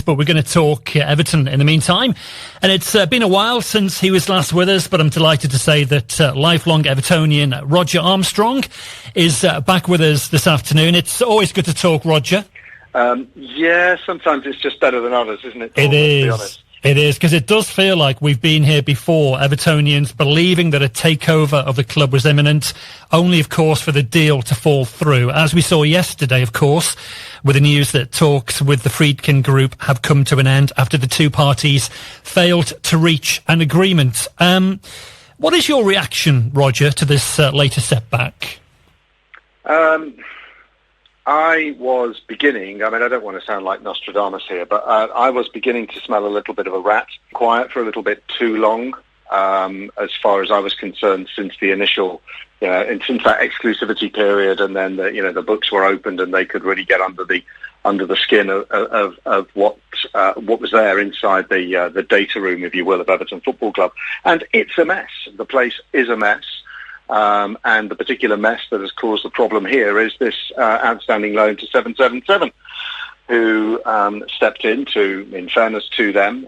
But we're going to talk Everton in the meantime. And it's been a while since he was last with us, but I'm delighted to say that lifelong Evertonian Rodger Armstrong is back with us this afternoon. It's always good to talk, Rodger. Yeah, sometimes it's just better than others, isn't it? It is. Be honest. It is, because it does feel like we've been here before, Evertonians believing that a takeover of the club was imminent, only, of course, for the deal to fall through. As we saw yesterday, of course, with the news that talks with the Friedkin group have come to an end after the two parties failed to reach an agreement. What is your reaction, Rodger, to this latest setback? I was beginning, I don't want to sound like Nostradamus here, but I was beginning to smell a little bit of a rat. Quiet for a little bit too long, as far as I was concerned, since the initial, and since that exclusivity period, and then the books were opened and they could really get under the skin of what was there inside the data room, if you will, of Everton Football Club. And it's a mess. The place is a mess. And the particular mess that has caused the problem here is this outstanding loan to 777, who stepped in fairness to them,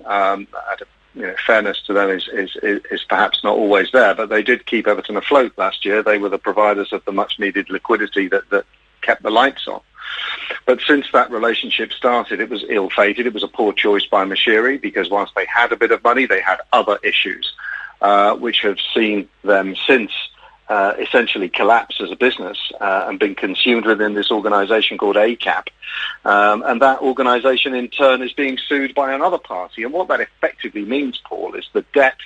fairness to them is perhaps not always there, but they did keep Everton afloat last year. They were the providers of the much-needed liquidity that kept the lights on. But since that relationship started, it was ill-fated. It was a poor choice by Mashiri, because whilst they had a bit of money, they had other issues, which have seen them since essentially collapse as a business and been consumed within this organisation called ACAP. And that organisation in turn is being sued by another party. And what that effectively means, Paul, is the debt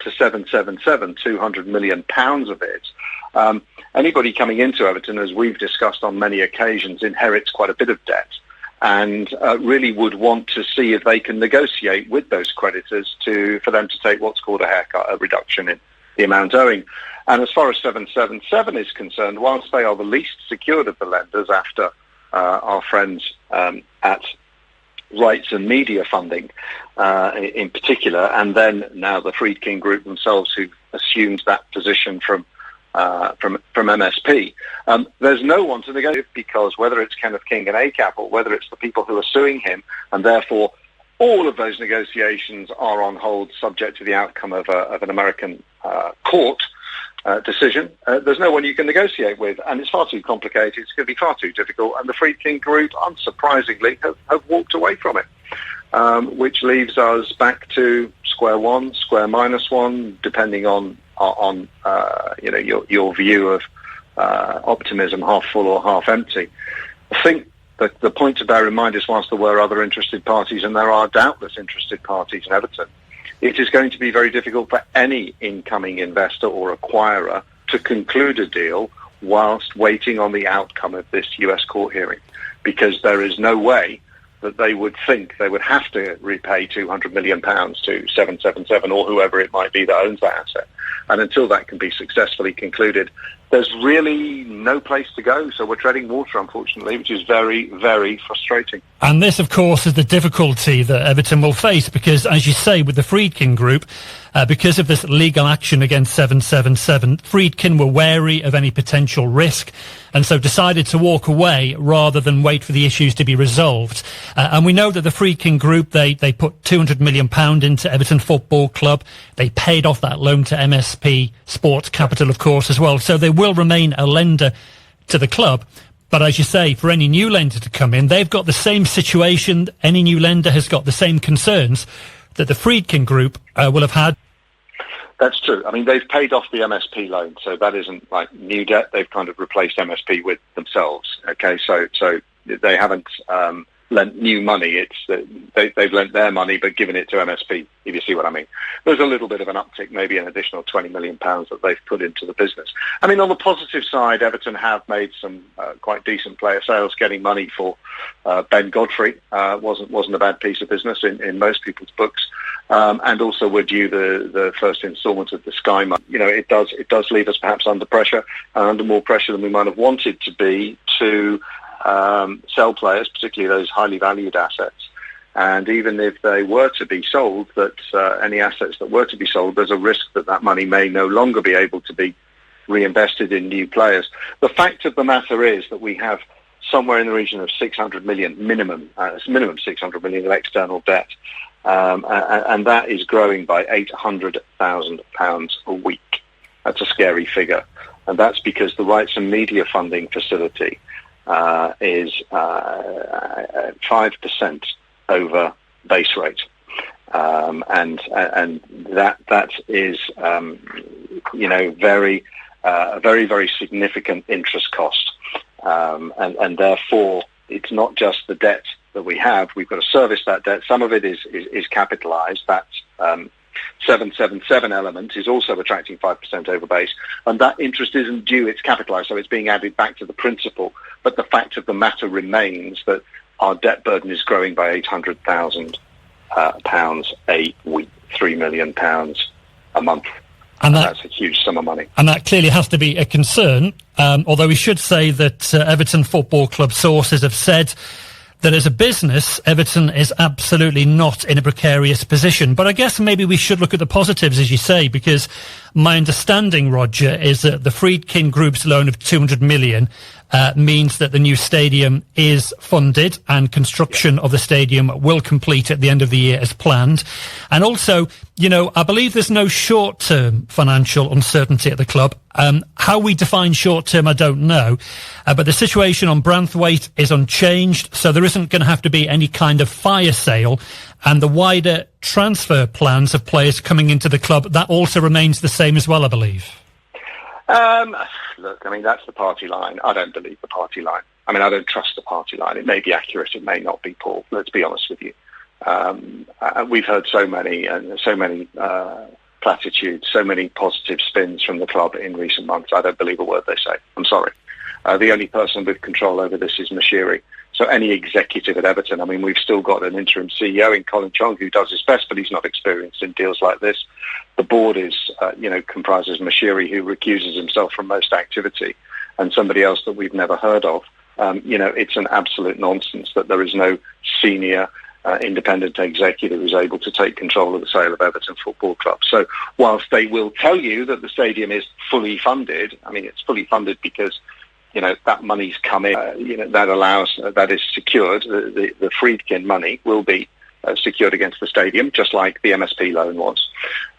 to 777, £200 million of it. Anybody coming into Everton, as we've discussed on many occasions, inherits quite a bit of debt and really would want to see if they can negotiate with those creditors for them to take what's called a haircut, a reduction in the amount owing. And as far as 777 is concerned, whilst they are the least secured of the lenders after our friends at Rights and Media Funding in particular, and then now the Friedkin Group themselves, who've assumed that position from MSP, there's no one to negotiate, because whether it's Kenneth King and ACAP or whether it's the people who are suing him, and therefore all of those negotiations are on hold subject to the outcome of an American court decision. There's no one you can negotiate with, and it's far too complicated. It's going to be far too difficult, and the Friedkin Group, unsurprisingly, have walked away from it, which leaves us back to square one, square minus one, depending on your view of optimism, half full or half empty. I think the point to bear in mind is, whilst there were other interested parties, and there are doubtless interested parties in Everton, it is going to be very difficult for any incoming investor or acquirer to conclude a deal whilst waiting on the outcome of this US court hearing, because there is no way that they would think they would have to repay £200 million to 777 or whoever it might be that owns that asset. And until that can be successfully concluded, there's really no place to go. So we're treading water, unfortunately, which is very, very frustrating. And this, of course, is the difficulty that Everton will face, because, as you say, with the Friedkin Group, because of this legal action against 777, Friedkin were wary of any potential risk, and so decided to walk away rather than wait for the issues to be resolved. And we know that the Friedkin Group, they put £200 million into Everton Football Club. They paid off that loan to MSP Sports Capital, of course, as well. So they will remain a lender to the club. But as you say, for any new lender to come in, they've got the same situation. Any new lender has got the same concerns that the Friedkin Group will have had. That's true. I mean, they've paid off the MSP loan, so that isn't like new debt. They've kind of replaced MSP with themselves. Okay, so they haven't lent new money. It's they've lent their money but given it to MSP, if you see what I mean. There's a little bit of an uptick, maybe an additional £20 million that they've put into the business. I mean, on the positive side, Everton have made some quite decent player sales, getting money for Ben Godfrey. Wasn't a bad piece of business in most people's books. And also we're due the first instalment of the Sky money. It does leave us perhaps under pressure, and under more pressure than we might have wanted to be, to sell players, particularly those highly valued assets. And even if they were to be sold, that any assets that were to be sold, there's a risk that money may no longer be able to be reinvested in new players. The fact of the matter is that we have somewhere in the region of 600 million minimum 600 million of external debt. And that is growing by £800,000 a week. That's a scary figure. And that's because the rights and media funding facility is 5% over base rate. And that is, a very, very significant interest cost. And therefore, it's not just the debt that we have. We've got to service that debt. Some of it is capitalised. That 777 element is also attracting 5% over base. And that interest isn't due. It's capitalised, so it's being added back to the principal. But the fact of the matter remains that our debt burden is growing by £800,000 a week, £3 million a month. And that's a huge sum of money. And that clearly has to be a concern, although we should say that Everton Football Club sources have said that as a business, Everton is absolutely not in a precarious position. But I guess maybe we should look at the positives, as you say, because my understanding, Rodger, is that the Friedkin Group's loan of 200 million means that the new stadium is funded and construction of the stadium will complete at the end of the year as planned. And also, I believe there's no short-term financial uncertainty at the club. How we define short-term, I don't know. But the situation on Branthwaite is unchanged, so there isn't going to have to be any kind of fire sale. And the wider transfer plans of players coming into the club, that also remains the same as well, I believe. Look, that's the party line. I don't believe the party line. I don't trust the party line. It may be accurate, it may not be, Paul. Let's be honest with you. We've heard so many platitudes, so many positive spins from the club in recent months. I don't believe a word they say. I'm sorry. The only person with control over this is Mashiri. So any executive at Everton, we've still got an interim CEO in Colin Chong who does his best, but he's not experienced in deals like this. The board is, comprises Mashiri, who recuses himself from most activity, and somebody else that we've never heard of. It's an absolute nonsense that there is no senior independent executive who's able to take control of the sale of Everton Football Club. So whilst they will tell you that the stadium is fully funded, it's fully funded because that money's come in, that is secured. The Friedkin money will be secured against the stadium, just like the MSP loan was.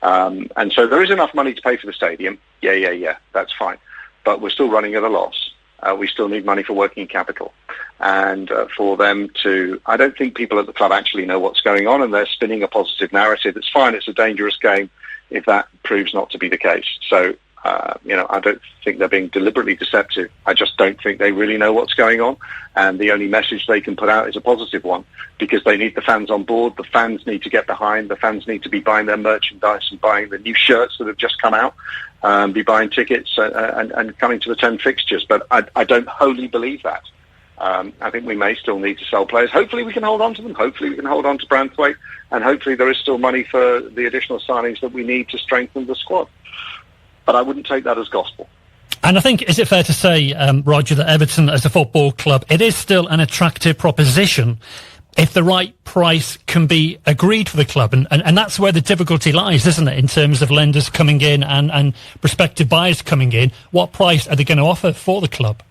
And so there is enough money to pay for the stadium. Yeah, that's fine. But we're still running at a loss. We still need money for working capital. And for them to, I don't think people at the club actually know what's going on, and they're spinning a positive narrative. It's fine. It's a dangerous game if that proves not to be the case. So, I don't think they're being deliberately deceptive. I just don't think they really know what's going on. And the only message they can put out is a positive one, because they need the fans on board. The fans need to get behind. The fans need to be buying their merchandise and buying the new shirts that have just come out, be buying tickets and coming to the 10 fixtures. But I don't wholly believe that. I think we may still need to sell players. Hopefully we can hold on to them. Hopefully we can hold on to Branthwaite. And hopefully there is still money for the additional signings that we need to strengthen the squad. But I wouldn't take that as gospel. And I think, is it fair to say, Rodger, that Everton as a football club, it is still an attractive proposition if the right price can be agreed for the club? And that's where the difficulty lies, isn't it, in terms of lenders coming in and prospective buyers coming in. What price are they going to offer for the club?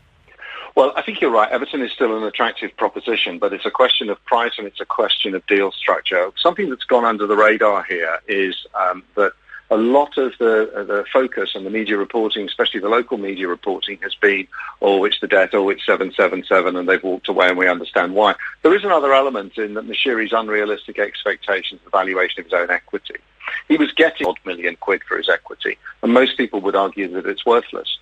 Well, I think you're right. Everton is still an attractive proposition, but it's a question of price and it's a question of deal structure. Something that's gone under the radar here is that a lot of the focus and the media reporting, especially the local media reporting, has been, it's the debt, it's 777, and they've walked away, and we understand why. There is another element in that Mashiri's unrealistic expectations of the valuation of his own equity. He was getting odd £1 million for his equity, and most people would argue that it's worthless.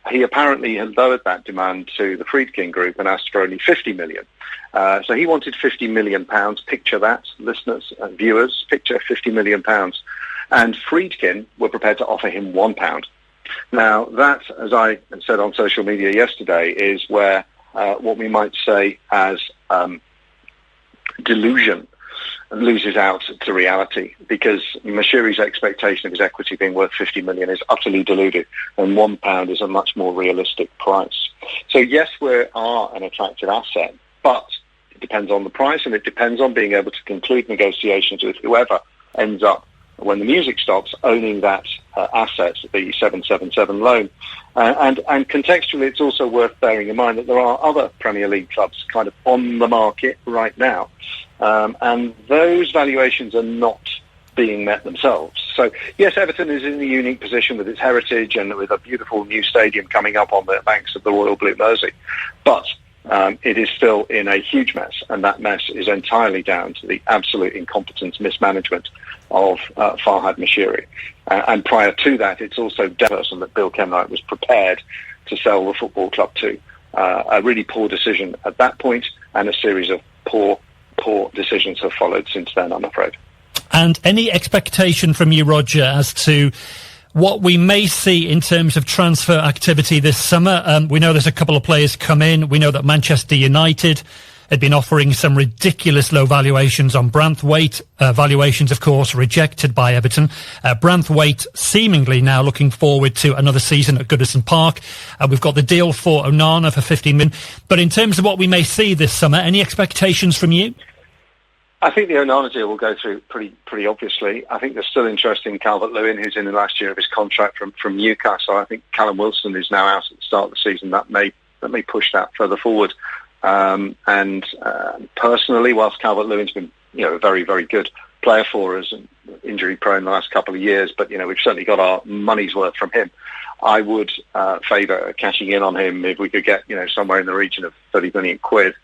He apparently had lowered that demand to the Friedkin Group and asked for only 50 million. So he wanted £50 million. Picture that, listeners and viewers, picture £50 million. And Friedkin were prepared to offer him £1. Now, that, as I said on social media yesterday, is where what we might say as delusion loses out to reality, because Mashiri's expectation of his equity being worth 50 million is utterly deluded, and £1 is a much more realistic price. So yes, we are an attractive asset, but it depends on the price, and it depends on being able to conclude negotiations with whoever ends up when the music stops, owning that asset, the 777 loan. And contextually, it's also worth bearing in mind that there are other Premier League clubs kind of on the market right now. And those valuations are not being met themselves. So, yes, Everton is in a unique position with its heritage and with a beautiful new stadium coming up on the banks of the Royal Blue Mersey. But it is still in a huge mess, and that mess is entirely down to the absolute incompetence, mismanagement of Farhad Moshiri. And prior to that, it's also the person that Bill Kenwright was prepared to sell the football club to. A really poor decision at that point, and a series of poor decisions have followed since then, I'm afraid. And any expectation from you, Rodger, as to what we may see in terms of transfer activity this summer? We know there's a couple of players come in. We know that Manchester United had been offering some ridiculous low valuations on Branthwaite. Valuations, of course, rejected by Everton. Branthwaite seemingly now looking forward to another season at Goodison Park. We've got the deal for Onana for 15 million. But in terms of what we may see this summer, any expectations from you? I think the Onana deal will go through pretty obviously. I think there's still interest in Calvert-Lewin, who's in the last year of his contract from Newcastle. I think Callum Wilson is now out at the start of the season. That may push that further forward. And personally, whilst Calvert-Lewin's been a very, very good player for us and injury prone the last couple of years, but we've certainly got our money's worth from him. I would favour cashing in on him if we could get somewhere in the region of 30 million quid.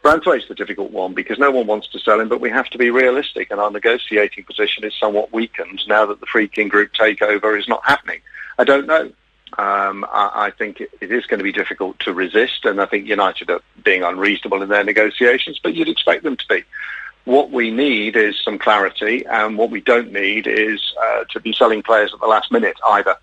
Branthwaite's the difficult one because no one wants to sell him, but we have to be realistic, and our negotiating position is somewhat weakened now that the Friedkin Group takeover is not happening. I don't know. I think it is going to be difficult to resist, and I think United are being unreasonable in their negotiations, but you'd expect them to be. What we need is some clarity, and what we don't need is to be selling players at the last minute either.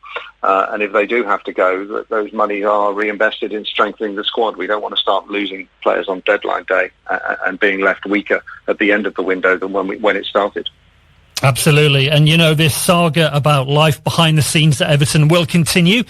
And if they do have to go, those money are reinvested in strengthening the squad. We don't want to start losing players on deadline day and being left weaker at the end of the window than when it started. Absolutely. And, this saga about life behind the scenes at Everton will continue.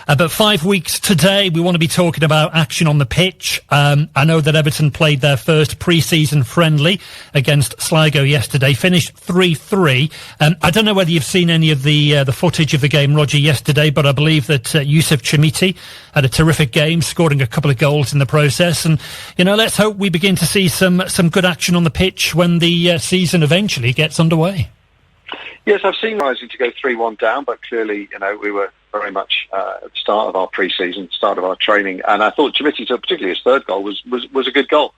But 5 weeks today, we want to be talking about action on the pitch. I know that Everton played their first pre-season friendly against Sligo yesterday, finished 3-3. I don't know whether you've seen any of the footage of the game, Rodger, yesterday, but I believe that Youssef Chimiti had a terrific game, scoring a couple of goals in the process. And, let's hope we begin to see some good action on the pitch when the season eventually gets underway. Yes, I've seen Rising to go 3-1 down, but clearly, we were very much at the start of our pre-season, start of our training, and I thought Chimiti's, particularly his third goal, was a good goal.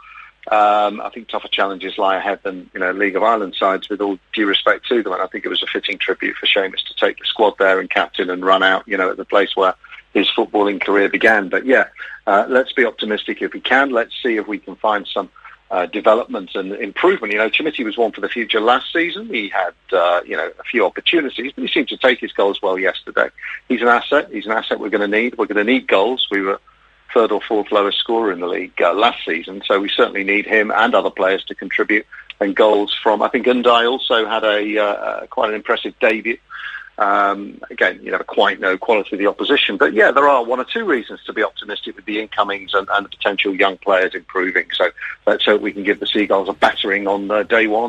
I think tougher challenges lie ahead than League of Ireland sides, with all due respect to them, and I think it was a fitting tribute for Seamus to take the squad there and captain and run out, at the place where his footballing career began. But let's be optimistic if we can. Let's see if we can find some development and improvement. Chimiti was one for the future last season. He had, a few opportunities, but he seemed to take his goals well yesterday. He's an asset. He's an asset we're going to need. We're going to need goals. We were third or fourth lowest scorer in the league last season, so we certainly need him and other players to contribute. And goals from, I think Undai also had a quite an impressive debut. Again, you never quite know quality of the opposition, but there are one or two reasons to be optimistic with the incomings and the potential young players improving. So let's hope we can give the Seagulls a battering on day one.